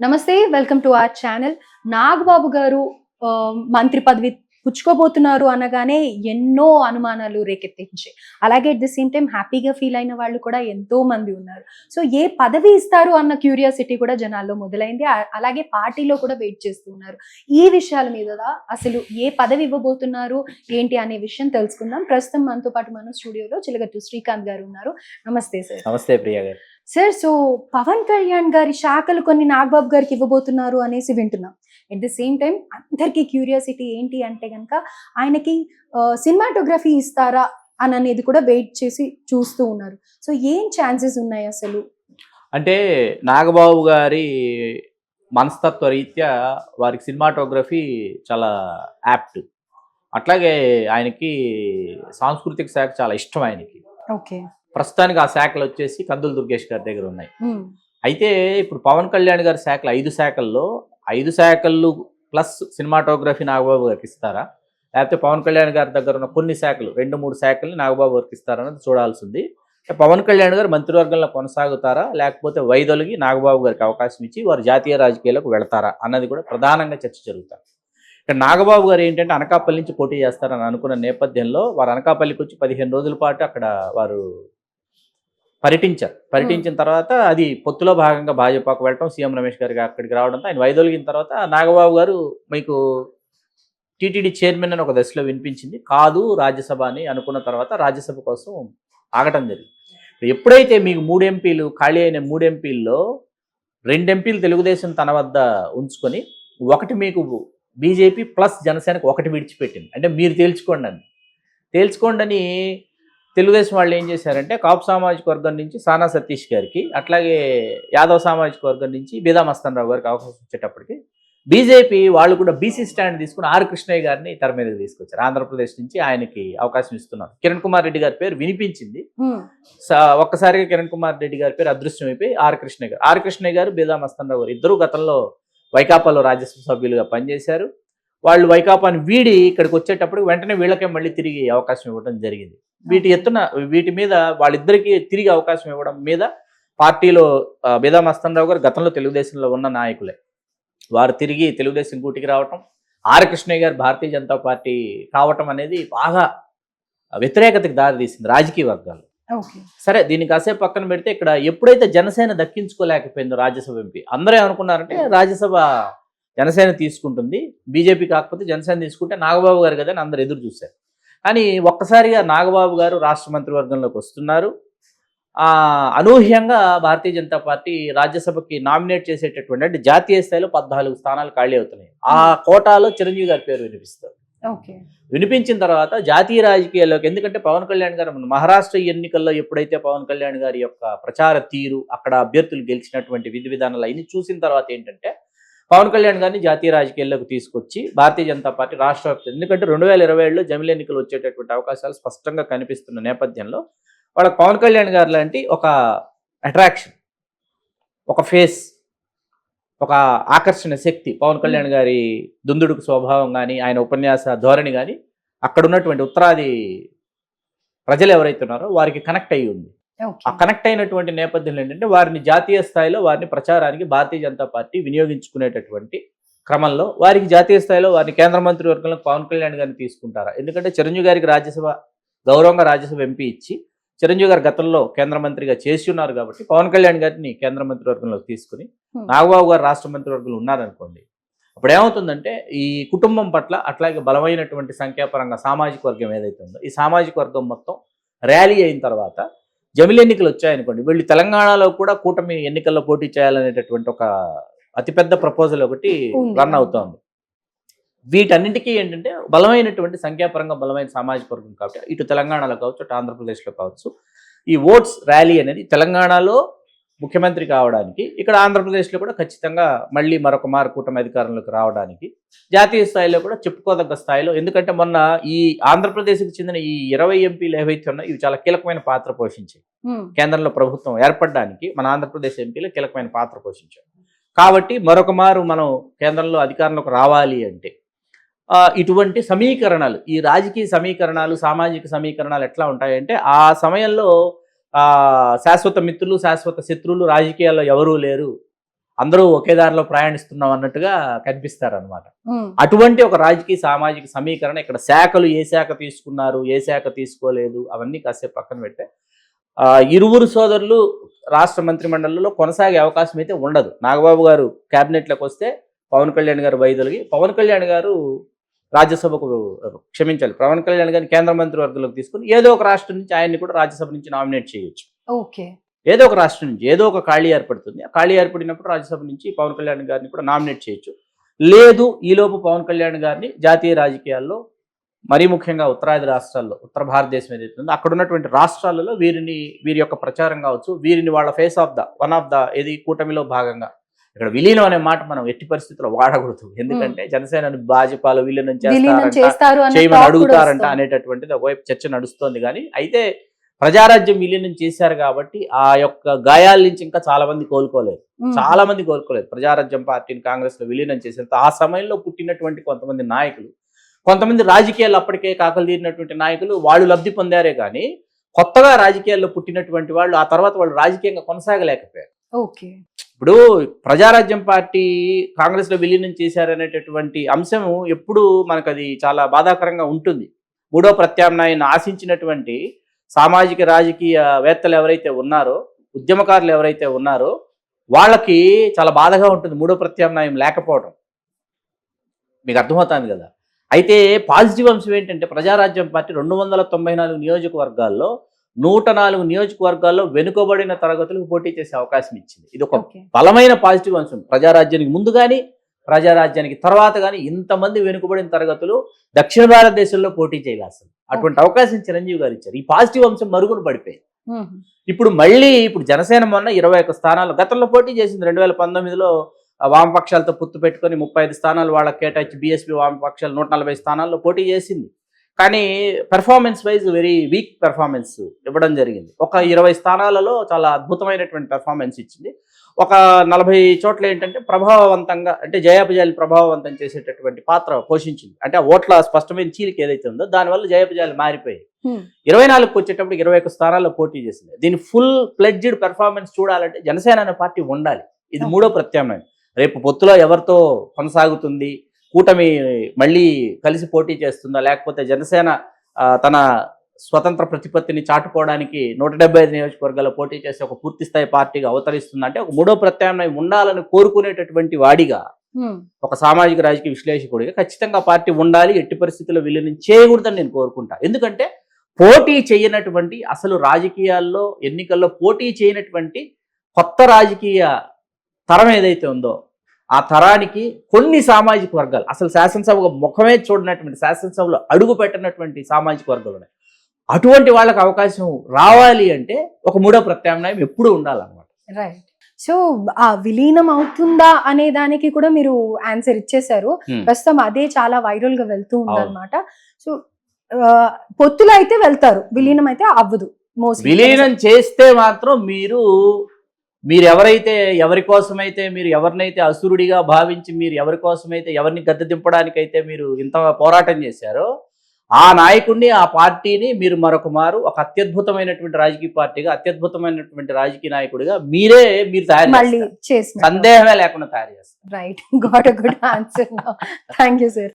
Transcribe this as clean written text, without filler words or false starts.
నమస్తే. Welcome to our channel. Nagababu గారు మంత్రి పదవి పుచ్చుకోబోతున్నారు అనగానే ఎన్నో అనుమానాలు రేకెత్తించాయి. అలాగే అట్ ది సేమ్ టైమ్ హ్యాపీగా ఫీల్ అయిన వాళ్ళు కూడా ఎంతో మంది ఉన్నారు. సో ఏ పదవి ఇస్తారు అన్న క్యూరియాసిటీ కూడా జనాల్లో మొదలైంది. అలాగే పార్టీలో కూడా వెయిట్ చేస్తూ ఉన్నారు. ఈ విషయాల మీద అసలు ఏ పదవి ఇవ్వబోతున్నారు, ఏంటి అనే విషయం తెలుసుకుందాం. ప్రస్తుతం మనతో పాటు మన స్టూడియోలో చిలగట్టు శ్రీకాంత్ గారు ఉన్నారు. నమస్తే సార్. నమస్తే ప్రియా గారు. సార్, సో పవన్ కళ్యాణ్ గారి శాఖలు కొన్ని నాగబాబు గారికి ఇవ్వబోతున్నారు అనేసి వింటున్నాం. ఎట్ ది సేమ్ టైం అందరికీ క్యూరియాసిటీ ఏంటి అంటే గనక ఆయనకి సినిమాటోగ్రఫీ ఇస్తారా అని అనేది కూడా వెయిట్ చేసి చూస్తూ ఉన్నారు. సో ఏం ఛాన్సెస్ ఉన్నాయి అసలు? అంటే నాగబాబు గారి మనస్తత్వ రీత్యా వారికి సినిమాటోగ్రఫీ చాలా యాప్ట్. అట్లాగే ఆయనకి సాంస్కృతిక శాఖ చాలా ఇష్టం ఆయనకి. ఓకే. ప్రస్తుతానికి ఆ శాఖలు వచ్చేసి కందుల దుర్గేష్ గారి దగ్గర ఉన్నాయి. అయితే ఇప్పుడు పవన్ కళ్యాణ్ గారి శాఖలు 5 శాఖల్లో 5 శాఖలు ప్లస్ సినిమాటోగ్రఫీ నాగబాబు గారికి ఇస్తారా, లేకపోతే పవన్ కళ్యాణ్ గారి దగ్గర ఉన్న కొన్ని శాఖలు 2-3 శాఖల్ని నాగబాబు గారికి ఇస్తారన్నది చూడాల్సింది. పవన్ కళ్యాణ్ గారు మంత్రివర్గంలో కొనసాగుతారా, లేకపోతే వైదొలిగి నాగబాబు గారికి అవకాశం ఇచ్చి వారు జాతీయ రాజకీయాలకు వెళతారా అన్నది కూడా ప్రధానంగా చర్చ జరుగుతారు. ఇక్కడ నాగబాబు గారు ఏంటంటే అనకాపల్లి నుంచి పోటీ చేస్తారని అనుకున్న నేపథ్యంలో వారు అనకాపల్లికి వచ్చి 15 రోజుల పాటు అక్కడ వారు పర్యటించిన తర్వాత అది పొత్తులో భాగంగా భాజపాకు వెళ్ళటం, సీఎం రమేష్ గారికి అక్కడికి రావడంతో ఆయన వైదొలిగిన తర్వాత నాగబాబు గారు మీకు టీటీడీ చైర్మన్ అని ఒక దశలో వినిపించింది, కాదు రాజ్యసభ అని అనుకున్న తర్వాత రాజ్యసభ కోసం ఆగటం జరిగింది. ఎప్పుడైతే మీకు 3 ఎంపీలు ఖాళీ అయిన 3 ఎంపీల్లో 2 ఎంపీలు తెలుగుదేశం తన వద్ద ఉంచుకొని ఒకటి మీకు బీజేపీ ప్లస్ జనసేనకు ఒకటి విడిచిపెట్టింది. అంటే మీరు తేల్చుకోండి అని తెలుగుదేశం వాళ్ళు ఏం చేశారంటే కాపు సామాజిక వర్గం నుంచి సానా సతీష్ గారికి, అట్లాగే యాదవ్ సామాజిక వర్గం నుంచి బీదా మస్తాన్ రావు గారికి అవకాశం వచ్చేటప్పటికి బీజేపీ వాళ్ళు కూడా బీసీ స్టాండ్ తీసుకుని ఆర్ కృష్ణయ్య గారిని తెర మీదకి తీసుకొచ్చారు. ఆంధ్రప్రదేశ్ నుంచి ఆయనకి అవకాశం ఇస్తున్నారు. కిరణ్ కుమార్ రెడ్డి గారి పేరు వినిపించింది. ఒక్కసారిగా కిరణ్ కుమార్ రెడ్డి గారి పేరు అదృశ్యం అయిపోయి ఆర్ కృష్ణయ్య గారు బీదా మస్తాన్ రావు గారు ఇద్దరు గతంలో వైకాపాలో రాజ్యసభ సభ్యులుగా పనిచేశారు. వాళ్ళు వైకాపాని వీడి ఇక్కడికి వచ్చేటప్పుడు వెంటనే వీళ్ళకే మళ్ళీ తిరిగి అవకాశం ఇవ్వడం జరిగింది. వీటి మీద వాళ్ళిద్దరికీ తిరిగి అవకాశం ఇవ్వడం మీద పార్టీలో బీదా మస్తాన్ రావు గారు గతంలో తెలుగుదేశంలో ఉన్న నాయకులే, వారు తిరిగి తెలుగుదేశం గూటికి రావటం, ఆర్ కృష్ణయ్య గారు భారతీయ జనతా పార్టీ కావటం అనేది బాగా వ్యతిరేకతకు దారితీసింది రాజకీయ వర్గాలు. సరే, దీన్ని కాసేపు పక్కన పెడితే ఇక్కడ ఎప్పుడైతే జనసేన దక్కించుకోలేకపోయిందో రాజ్యసభ ఎంపీ, అందరూ ఏమనుకున్నారంటే రాజ్యసభ జనసేన తీసుకుంటుంది, బీజేపీ కాకపోతే జనసేన తీసుకుంటే నాగబాబు గారు కదా అని అందరు ఎదురు చూశారు. కానీ ఒక్కసారిగా నాగబాబు గారు రాష్ట్ర మంత్రివర్గంలోకి వస్తున్నారు. అనూహ్యంగా భారతీయ జనతా పార్టీ రాజ్యసభకి నామినేట్ చేసేటటువంటి, అంటే జాతీయ స్థాయిలో 14 స్థానాలు ఖాళీ అవుతున్నాయి. ఆ కోటాలో చిరంజీవి గారి పేరు వినిపిస్తారు. వినిపించిన తర్వాత జాతీయ రాజకీయాల్లోకి, ఎందుకంటే పవన్ కళ్యాణ్ గారు మహారాష్ట్ర ఎన్నికల్లో ఎప్పుడైతే పవన్ కళ్యాణ్ గారి యొక్క ప్రచార తీరు, అక్కడ అభ్యర్థులు గెలిచినటువంటి విధి విధానాలు అన్ని చూసిన తర్వాత ఏంటంటే పవన్ కళ్యాణ్ గారిని జాతీయ రాజకీయాల్లోకి తీసుకొచ్చి భారతీయ జనతా పార్టీ రాష్ట్ర వ్యాప్తంగా, ఎందుకంటే 2027లో జమిలి ఎన్నికలు వచ్చేటటువంటి అవకాశాలు స్పష్టంగా కనిపిస్తున్న నేపథ్యంలో వాళ్ళకి పవన్ కళ్యాణ్ గారు లాంటి ఒక అట్రాక్షన్, ఒక ఫేస్, ఒక ఆకర్షణ శక్తి, పవన్ కళ్యాణ్ గారి దుందుడుకు స్వభావం కానీ, ఆయన ఉపన్యాస ధోరణి కానీ అక్కడ ఉన్నటువంటి ఉత్తరాది ప్రజలు ఎవరైతే ఉన్నారో వారికి కనెక్ట్ అయ్యి ఉంది. ఆ కనెక్ట్ అయినటువంటి నేపథ్యంలో ఏంటంటే వారిని జాతీయ స్థాయిలో వారిని ప్రచారానికి భారతీయ జనతా పార్టీ వినియోగించుకునేటటువంటి క్రమంలో వారికి జాతీయ స్థాయిలో వారిని కేంద్ర మంత్రి వర్గంలో పవన్ కళ్యాణ్ గారిని తీసుకుంటారా, ఎందుకంటే చిరంజీవి గారికి గౌరవంగా రాజ్యసభ ఎంపీ ఇచ్చి చిరంజీవి గారు గతంలో కేంద్ర మంత్రిగా చేసి ఉన్నారు కాబట్టి పవన్ కళ్యాణ్ గారిని కేంద్ర మంత్రి వర్గంలోకి తీసుకుని నాగబాబు గారు రాష్ట్ర మంత్రి వర్గంలో ఉన్నారనుకోండి, అప్పుడు ఏమవుతుందంటే ఈ కుటుంబం పట్ల అట్లాగే బలమైనటువంటి సంఖ్యాపరంగా సామాజిక వర్గం ఏదైతే ఉందో ఈ సామాజిక వర్గం మొత్తం ర్యాలీ అయిన తర్వాత జమిలి ఎన్నికలు వచ్చాయనుకోండి, వీళ్ళు తెలంగాణలో కూడా కూటమి ఎన్నికల్లో పోటీ చేయాలనేటటువంటి ఒక అతిపెద్ద ప్రపోజల్ ఒకటి రన్ అవుతోంది. వీటన్నింటికీ ఏంటంటే బలమైనటువంటి సంఖ్యాపరంగా బలమైన సామాజిక వర్గం కాబట్టి ఇటు తెలంగాణలో కావచ్చు, అటు ఆంధ్రప్రదేశ్లో కావచ్చు, ఈ ఓట్స్ ర్యాలీ అనేది తెలంగాణలో ముఖ్యమంత్రి కావడానికి, ఇక్కడ ఆంధ్రప్రదేశ్లో కూడా ఖచ్చితంగా మళ్ళీ మరొక మారు కూటమి అధికారంలోకి రావడానికి, జాతీయ స్థాయిలో కూడా చెప్పుకోదగ్గ స్థాయిలో, ఎందుకంటే మొన్న ఈ ఆంధ్రప్రదేశ్కి చెందిన ఈ 20 ఎంపీలు ఏవైతే ఉన్నాయో ఇవి చాలా కీలకమైన పాత్ర పోషించాయి. కేంద్రంలో ప్రభుత్వం ఏర్పడడానికి మన ఆంధ్రప్రదేశ్ ఎంపీలు కీలకమైన పాత్ర పోషించారు. కాబట్టి మరొక మారు మనం కేంద్రంలో అధికారంలోకి రావాలి అంటే ఇటువంటి సమీకరణాలు, ఈ రాజకీయ సమీకరణాలు, సామాజిక సమీకరణాలు ఎట్లా ఉంటాయంటే ఆ సమయంలో శాశ్వత మిత్రులు, శాశ్వత శత్రువులు రాజకీయాల్లో ఎవరూ లేరు అందరూ ఒకే దారిలో ప్రయాణిస్తున్నాం అన్నట్టుగా కనిపిస్తారు అనమాట. అటువంటి ఒక రాజకీయ సామాజిక సమీకరణ ఇక్కడ శాఖలు ఏ శాఖ తీసుకున్నారు, ఏ శాఖ తీసుకోలేదు అవన్నీ కాసేపు పక్కన పెట్టే ఇరువురు సోదరులు రాష్ట్ర మంత్రిమండలిలో కొనసాగే అవకాశం అయితే ఉండదు. నాగబాబు గారు క్యాబినెట్లోకి వస్తే పవన్ కళ్యాణ్ గారు వైదొలిగి, పవన్ కళ్యాణ్ గారు రాజ్యసభకు క్షమించాలి, పవన్ కళ్యాణ్ గారిని కేంద్ర మంత్రివర్గంలోకి తీసుకుని ఏదో ఒక రాష్ట్రం నుంచి ఆయన్ని కూడా రాజ్యసభ నుంచి నామినేట్ చేయొచ్చు. ఓకే, ఏదో ఒక రాష్ట్రం నుంచి ఏదో ఒక ఖాళీ ఏర్పడుతుంది. ఆ ఖాళీ ఏర్పడినప్పుడు రాజ్యసభ నుంచి పవన్ కళ్యాణ్ గారిని కూడా నామినేట్ చేయొచ్చు. లేదు ఈలోపు పవన్ కళ్యాణ్ గారిని జాతీయ రాజకీయాల్లో మరీ ముఖ్యంగా ఉత్తరాది రాష్ట్రాల్లో, ఉత్తర భారతదేశం ఏదైతే ఉందో అక్కడ ఉన్నటువంటి రాష్ట్రాలలో వీరి యొక్క ప్రచారం కావచ్చు, వీరిని వాళ్ళ face of the one of the ఏది కూటమిలో భాగంగా ఇక్కడ విలీనం అనే మాట మనం ఎట్టి పరిస్థితుల్లో వాడకూడదు. ఎందుకంటే జనసేన భాజపాలో విలీనం చేయమని అడుగుతారంట అనేటటువంటిది ఒకవైపు చర్చ నడుస్తోంది. కానీ అయితే ప్రజారాజ్యం విలీనం చేశారు కాబట్టి ఆ యొక్క గాయాల నుంచి ఇంకా చాలా మంది కోలుకోలేదు. ప్రజారాజ్యం పార్టీని కాంగ్రెస్ లో విలీనం చేసేంత ఆ సమయంలో పుట్టినటువంటి కొంతమంది నాయకులు, కొంతమంది రాజకీయాలు అప్పటికే కాకలు తీరినటువంటి నాయకులు వాళ్ళు లబ్ధి పొందారే కానీ కొత్తగా రాజకీయాల్లో పుట్టినటువంటి వాళ్ళు ఆ తర్వాత వాళ్ళు రాజకీయంగా కొనసాగలేకపోయారు. ఓకే, ఇప్పుడు ప్రజారాజ్యం పార్టీ కాంగ్రెస్ లో విలీనం చేశారనేటటువంటి అంశం ఎప్పుడు మనకు అది చాలా బాధాకరంగా ఉంటుంది. మూడో ప్రత్యామ్నాయాన్ని ఆశించినటువంటి సామాజిక రాజకీయ వేత్తలు ఎవరైతే ఉన్నారో, ఉద్యమకారులు ఎవరైతే ఉన్నారో వాళ్ళకి చాలా బాధగా ఉంటుంది మూడో ప్రత్యామ్నాయం లేకపోవడం. మీకు అర్థమవుతుంది కదా. అయితే పాజిటివ్ అంశం ఏంటంటే ప్రజారాజ్యం పార్టీ 294 నియోజకవర్గాల్లో 104 నియోజకవర్గాల్లో వెనుకబడిన తరగతులకు పోటీ చేసే అవకాశం ఇచ్చింది. ఇది ఒక బలమైన పాజిటివ్ అంశం. ప్రజారాజ్యానికి ముందు కానీ ప్రజారాజ్యానికి తర్వాత కానీ ఇంతమంది వెనుకబడిన తరగతులు దక్షిణ భారతదేశంలో పోటీ చేయలేదు. అటువంటి అవకాశం చిరంజీవి గారు ఇచ్చారు. ఈ పాజిటివ్ అంశం మరుగున పడిపోయింది. ఇప్పుడు జనసేన మొన్న 21 స్థానాలు గతంలో పోటీ చేసింది. 2019లో వామపక్షాలతో పొత్తు పెట్టుకొని 35 స్థానాలు వాళ్ళకి కేటాయించి బీఎస్పీ వామపక్షాలు 140 స్థానాల్లో పోటీ చేసింది. కానీ performance wise very weak performance ఇవ్వడం జరిగింది. ఒక 20 స్థానాలలో చాలా అద్భుతమైనటువంటి పెర్ఫార్మెన్స్ ఇచ్చింది. ఒక 40 చోట్ల ఏంటంటే ప్రభావవంతంగా, అంటే జయాపజయాలు ప్రభావవంతం చేసేటటువంటి పాత్ర పోషించింది. అంటే ఆ ఓట్ల స్పష్టమైన చీలిక ఏదైతే ఉందో దానివల్ల జయాపజయాలు మారిపోయాయి. 24కి వచ్చేటప్పుడు 21 స్థానాల్లో పోటీ చేసింది. దీని ఫుల్ ఫ్లెడ్జ్డ్ పెర్ఫార్మెన్స్ చూడాలంటే జనసేన అనే పార్టీ ఉండాలి. ఇది మూడో ప్రత్యామ్నాయం. రేపు పొత్తులో ఎవరితో కొనసాగుతుంది, కూటమి మళ్ళీ కలిసి పోటీ చేస్తుందా, లేకపోతే జనసేన తన స్వతంత్ర ప్రతిపత్తిని చాటుకోవడానికి 175 నియోజకవర్గాల్లో పోటీ చేసి ఒక పూర్తి స్థాయి పార్టీగా అవతరిస్తుందంటే ఒక మూడో ప్రత్యామ్నాయం ఉండాలని కోరుకునేటటువంటి వాడిగా, ఒక సామాజిక రాజకీయ విశ్లేషకుడిగా ఖచ్చితంగా పార్టీ ఉండాలి. ఎట్టి పరిస్థితుల్లో విలీనం చేయకూడదని నేను కోరుకుంటా. ఎందుకంటే పోటీ చేయనటువంటి, అసలు రాజకీయాల్లో ఎన్నికల్లో పోటీ చేయనటువంటి కొత్త రాజకీయ తరం ఏదైతే ఉందో ఆ తరానికి కొన్ని సామాజిక వర్గాలు, అసలు శాసనసభ ముఖమే చూడనటువంటి, శాసనసభలో అడుగు పెట్టినటువంటి సామాజిక వర్గాలు ఉన్నాయి. అటువంటి వాళ్ళకి అవకాశం రావాలి అంటే ఒక మూడో ప్రత్యామ్నాయం ఎప్పుడు ఉండాలన్నమాట. రైట్. సో ఆ విలీనం అవుతుందా అనే దానికి కూడా మీరు ఆన్సర్ ఇచ్చేశారు. ప్రస్తుతం అదే చాలా వైరల్ గా వెళ్తూ ఉందన్నమాట. సో పొత్తులు అయితే వెళ్తారు, విలీనం అయితే అవ్వదు. విలీనం చేస్తే మాత్రం మీరు ఎవరి కోసమైతే, మీరు ఎవరినైతే అసురుడిగా భావించి, మీరు ఎవరి కోసమైతే, ఎవరిని గద్దె దింపడానికైతే మీరు ఇంత పోరాటం చేశారో ఆ నాయకుడిని, ఆ పార్టీని మీరు మరొక మారు ఒక అత్యద్భుతమైనటువంటి రాజకీయ పార్టీగా, అత్యద్భుతమైనటువంటి రాజకీయ నాయకుడిగా మీరు తయారు చేస్తారు. సందేహమే లేకుండా తయారు చేస్తారు. Right, got a good answer. Thank you sir.